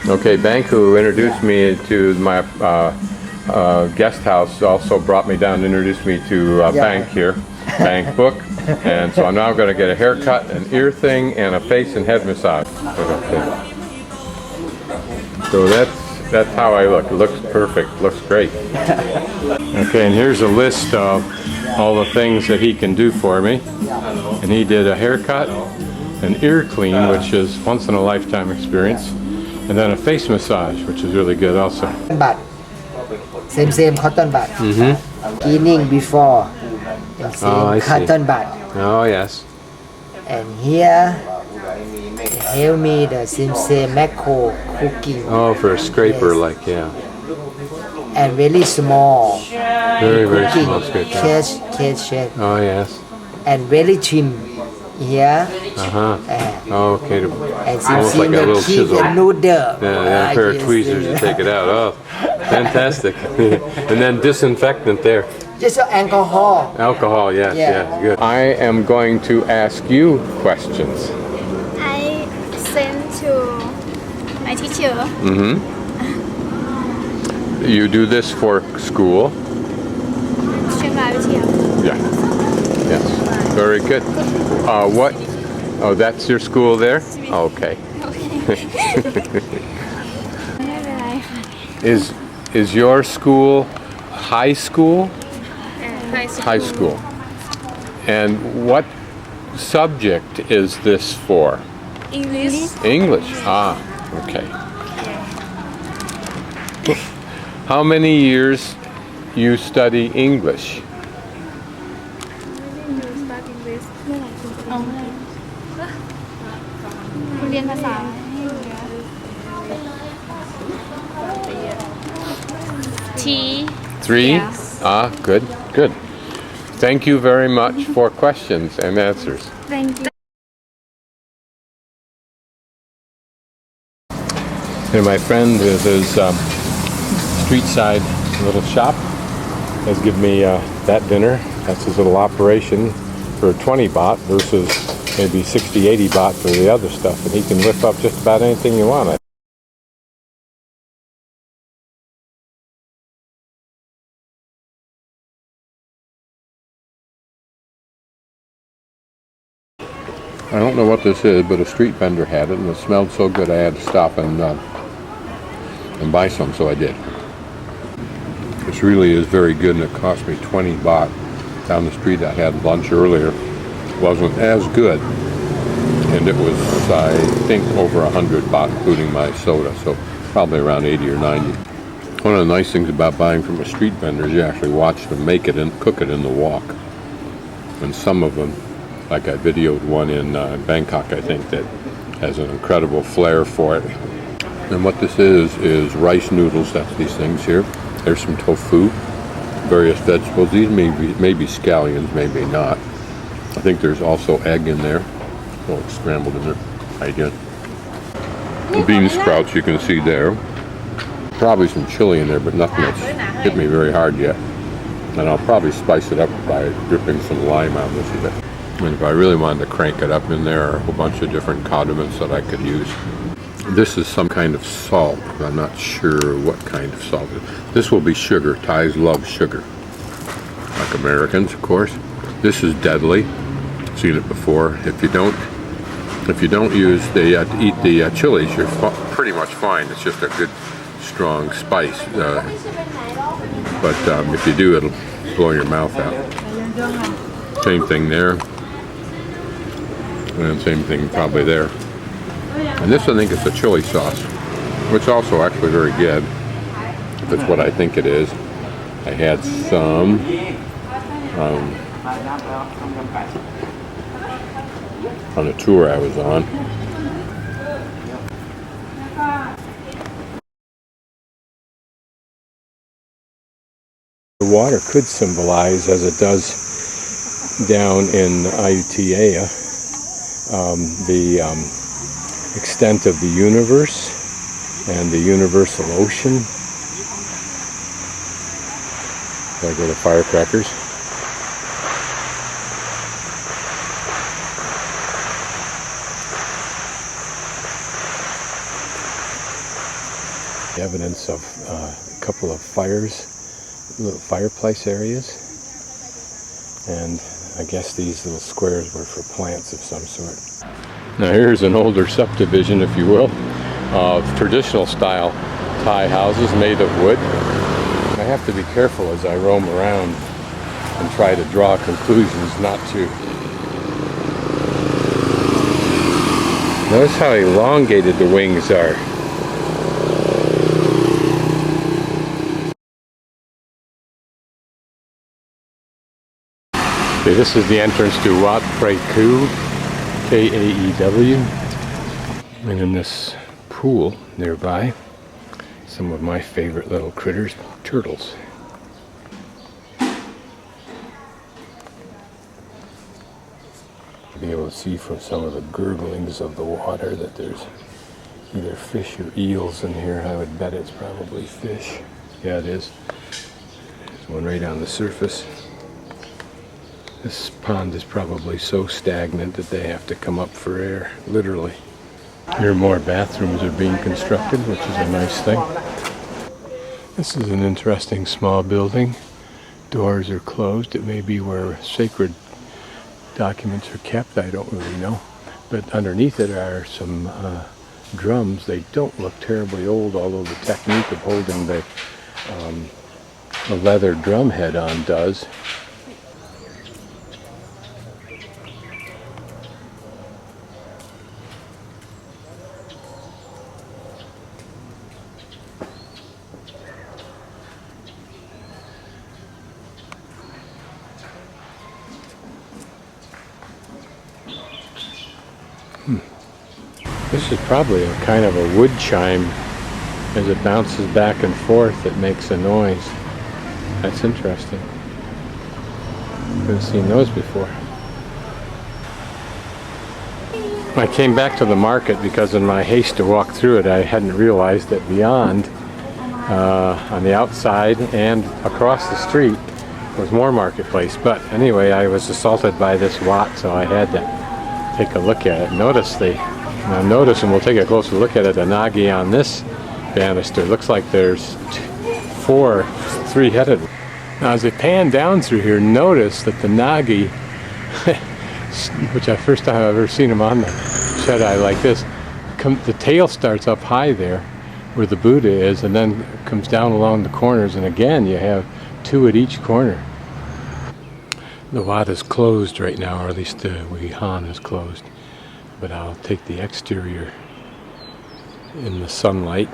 Okay, Bank, who introduced me to my guest house, also brought me down and introduced me to Bank here, Bank Book. And so I'm now going to get a haircut, an ear thing, and a face and head massage. Okay. So that's how I look. It looks perfect. Looks great. Okay, and here's a list of all the things that he can do for me. And he did a haircut, an ear clean, which is once in a lifetime experience, and then a face massage, which is really good also. Bud. Same cotton bud. Cleaning before and same cotton bud. Oh yes. And here they help me the same macro cooking. Oh, for a scraper, like And very small. Very small scraper. Cage. Oh yes. And very trim here. Okay. And Almost like a little chisel. Noodle. Yeah, a pair of tweezers to take it out. Oh, fantastic. And then disinfectant there. Just alcohol. Alcohol, yes, good. I am going to ask you questions. I sent to my teacher. You do this for school? Chiang Rai. Yeah. Yes. Very good. What? Oh, that's your school there? Okay. Is your school high school? High school. And what subject is this for? English. English. Okay. How many years you study English? Three? Yes. Good. Thank you very much for questions and answers. Thank you. And my friend with his street side little shop has given me that dinner. That's his little operation for 20 baht versus maybe 60, 80 baht for the other stuff. And he can whip up just about anything you want. I don't know what this is, but a street vendor had it, and it smelled so good I had to stop and buy some, so I did. This really is very good, and it cost me 20 baht. Down the street I had lunch earlier. It wasn't as good, and it was, I think, over 100 baht, including my soda, so probably around 80 or 90. One of the nice things about buying from a street vendor is you actually watch them make it and cook it in the wok. And some of them, like I videoed one in Bangkok, I think, that has an incredible flair for it. And what this is rice noodles. That's these things here. There's some tofu, various vegetables. These may be scallions, maybe not. I think there's also egg in there. Oh, it's scrambled in there. Again. The bean sprouts you can see there. Probably some chili in there, but nothing that's hit me very hard yet. And I'll probably spice it up by dripping some lime on this a bit. And if I really wanted to crank it up, in there are a whole bunch of different condiments that I could use. This is some kind of salt. I'm not sure what kind of salt it is. This will be sugar. Thais love sugar. Like Americans, of course. This is deadly. Seen it before. If you don't use eat the chilies, you're pretty much fine. It's just a good, strong spice. But if you do, it'll blow your mouth out. Same thing there. And same thing probably there. And this, I think, is a chili sauce, which is also actually very good, if it's what I think it is. I had some on a tour I was on. The water could symbolize, as it does down in Ayutthaya, the extent of the universe and the universal ocean. There go the firecrackers. evidence of a couple of fires, little fireplace areas. And I guess these little squares were for plants of some sort. Now here's an older subdivision, if you will, of traditional style Thai houses made of wood. I have to be careful as I roam around and try to draw conclusions not to. Notice how elongated the wings are. Okay, this is the entrance to Wat Phra Kaew, K-A-E-W. And in this pool nearby, some of my favorite little critters, turtles. Be able to see from some of the gurglings of the water that there's either fish or eels in here. I would bet it's probably fish. Yeah, it is. There's one right on the surface. This pond is probably so stagnant that they have to come up for air, literally. Here more bathrooms are being constructed, which is a nice thing. This is an interesting small building. Doors are closed. It may be where sacred documents are kept, I don't really know. But underneath it are some drums. They don't look terribly old, although the technique of holding the leather drum head on does. This is probably a kind of a wood chime. As it bounces back and forth, it makes a noise. That's interesting. Haven't seen those before. I came back to the market because in my haste to walk through it, I hadn't realized that beyond, on the outside and across the street, was more marketplace. But anyway, I was assaulted by this Wat, so I had to take a look at it. Now notice, and we'll take a closer look at it, the nagi on this banister looks like there's three-headed. Now as I pan down through here, notice that the nagi, which I first time I've ever seen them on the shut-eye like this, the tail starts up high there where the Buddha is, and then comes down along the corners, and again you have two at each corner. The Wat is closed right now, or at least the Wihan is closed. But I'll take the exterior in the sunlight